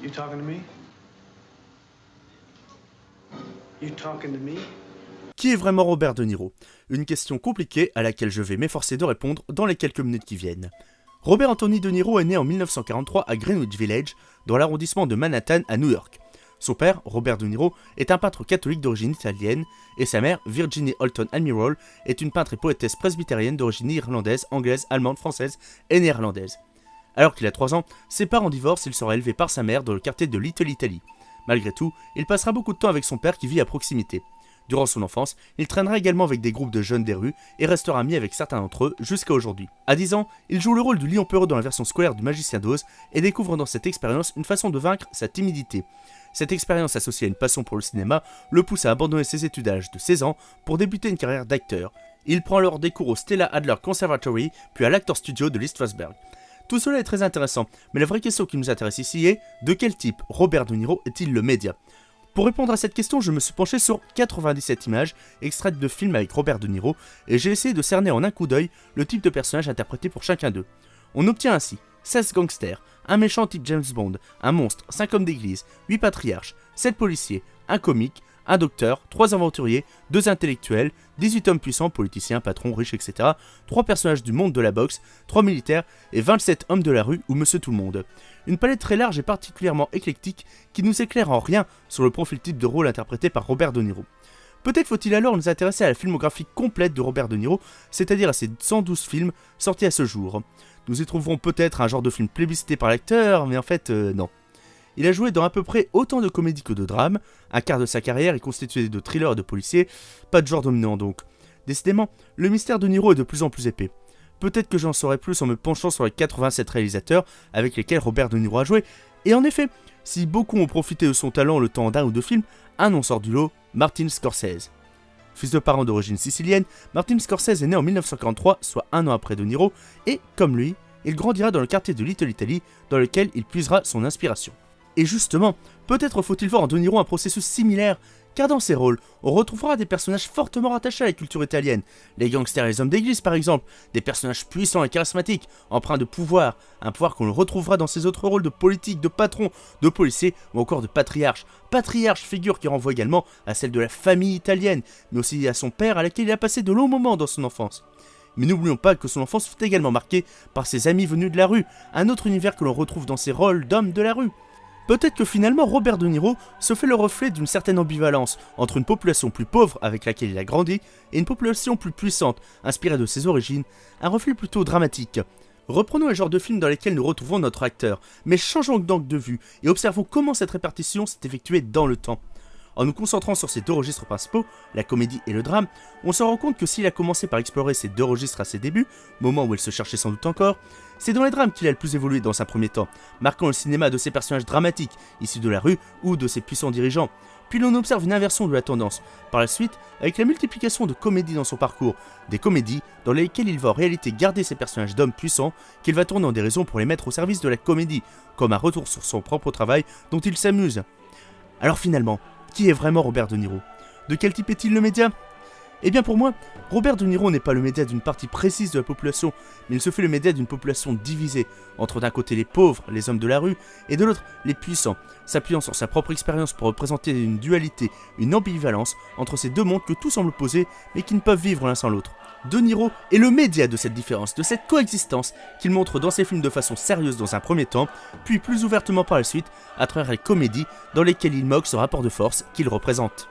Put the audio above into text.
You talking to me? You talking to me? Qui est vraiment Robert De Niro? Une question compliquée à laquelle je vais m'efforcer de répondre dans les quelques minutes qui viennent. Robert Anthony De Niro est né en 1943 à Greenwich Village, dans l'arrondissement de Manhattan à New York. Son père, Robert De Niro, est un peintre catholique d'origine italienne, et sa mère, Virginie Holton Admiral, est une peintre et poétesse presbytérienne d'origine irlandaise, anglaise, allemande, française et néerlandaise. Alors qu'il a 3 ans, ses parents divorcent et il sera élevé par sa mère dans le quartier de Little Italy. Malgré tout, il passera beaucoup de temps avec son père qui vit à proximité. Durant son enfance, il traînera également avec des groupes de jeunes des rues et restera ami avec certains d'entre eux jusqu'à aujourd'hui. À 10 ans, il joue le rôle du lion peureux dans la version scolaire du Magicien d'Oz et découvre dans cette expérience une façon de vaincre sa timidité. Cette expérience associée à une passion pour le cinéma le pousse à abandonner ses études à l'âge de 16 ans pour débuter une carrière d'acteur. Il prend alors des cours au Stella Adler Conservatory puis à l'Actor Studio de l'East-Strasberg. Tout cela est très intéressant, mais la vraie question qui nous intéresse ici est de quel type Robert De Niro est-il le média? Pour répondre à cette question, je me suis penché sur 97 images extraites de films avec Robert De Niro et j'ai essayé de cerner en un coup d'œil le type de personnage interprété pour chacun d'eux. On obtient ainsi 16 gangsters, un méchant type James Bond, un monstre, 5 hommes d'église, 8 patriarches, 7 policiers, un comique, un docteur, 3 aventuriers, 2 intellectuels, 18 hommes puissants, politiciens, patrons, riches, etc., 3 personnages du monde de la boxe, 3 militaires et 27 hommes de la rue ou Monsieur Tout-le-Monde. Une palette très large et particulièrement éclectique qui nous éclaire en rien sur le profil type de rôle interprété par Robert De Niro. Peut-être faut-il alors nous intéresser à la filmographie complète de Robert De Niro, c'est-à-dire à ses 112 films sortis à ce jour. Nous y trouverons peut-être un genre de film plébiscité par l'acteur, mais en fait, non. Il a joué dans à peu près autant de comédies que de drames, un quart de sa carrière est constitué de thrillers et de policiers, pas de genre dominant donc. Décidément, le mystère de Niro est de plus en plus épais. Peut-être que j'en saurai plus en me penchant sur les 87 réalisateurs avec lesquels Robert De Niro a joué, et en effet, si beaucoup ont profité de son talent le temps d'un ou deux films, un nom sort du lot, Martin Scorsese. Fils de parents d'origine sicilienne, Martin Scorsese est né en 1943, soit un an après De Niro, et, comme lui, il grandira dans le quartier de Little Italy, dans lequel il puisera son inspiration. Et justement, peut-être faut-il voir en De Niro un processus similaire, car dans ses rôles, on retrouvera des personnages fortement rattachés à la culture italienne, les gangsters et les hommes d'église par exemple, des personnages puissants et charismatiques, empreints de pouvoir, un pouvoir qu'on le retrouvera dans ses autres rôles de politique, de patron, de policier ou encore de patriarche. Patriarche, figure qui renvoie également à celle de la famille italienne, mais aussi à son père à laquelle il a passé de longs moments dans son enfance. Mais n'oublions pas que son enfance fut également marquée par ses amis venus de la rue, un autre univers que l'on retrouve dans ses rôles d'homme de la rue. Peut-être que finalement Robert De Niro se fait le reflet d'une certaine ambivalence entre une population plus pauvre avec laquelle il a grandi et une population plus puissante, inspirée de ses origines, un reflet plutôt dramatique. Reprenons les genres de films dans lesquels nous retrouvons notre acteur, mais changeons d'angle de vue et observons comment cette répartition s'est effectuée dans le temps. En nous concentrant sur ces deux registres principaux, la comédie et le drame, on se rend compte que s'il a commencé par explorer ces deux registres à ses débuts, moment où il se cherchait sans doute encore, c'est dans les drames qu'il a le plus évolué dans un premier temps, marquant le cinéma de ses personnages dramatiques, issus de la rue ou de ses puissants dirigeants. Puis l'on observe une inversion de la tendance, par la suite, avec la multiplication de comédies dans son parcours, des comédies dans lesquelles il va en réalité garder ses personnages d'hommes puissants, qu'il va tourner en dérision pour les mettre au service de la comédie, comme un retour sur son propre travail dont il s'amuse. Alors finalement, qui est vraiment Robert De Niro? De quel type est-il le média? Eh bien pour moi, Robert De Niro n'est pas le média d'une partie précise de la population, mais il se fait le média d'une population divisée, entre d'un côté les pauvres, les hommes de la rue, et de l'autre les puissants, s'appuyant sur sa propre expérience pour représenter une dualité, une ambivalence entre ces deux mondes que tout semble opposer, mais qui ne peuvent vivre l'un sans l'autre. De Niro est le média de cette différence, de cette coexistence qu'il montre dans ses films de façon sérieuse dans un premier temps, puis plus ouvertement par la suite, à travers les comédies dans lesquelles il moque ce rapport de force qu'il représente.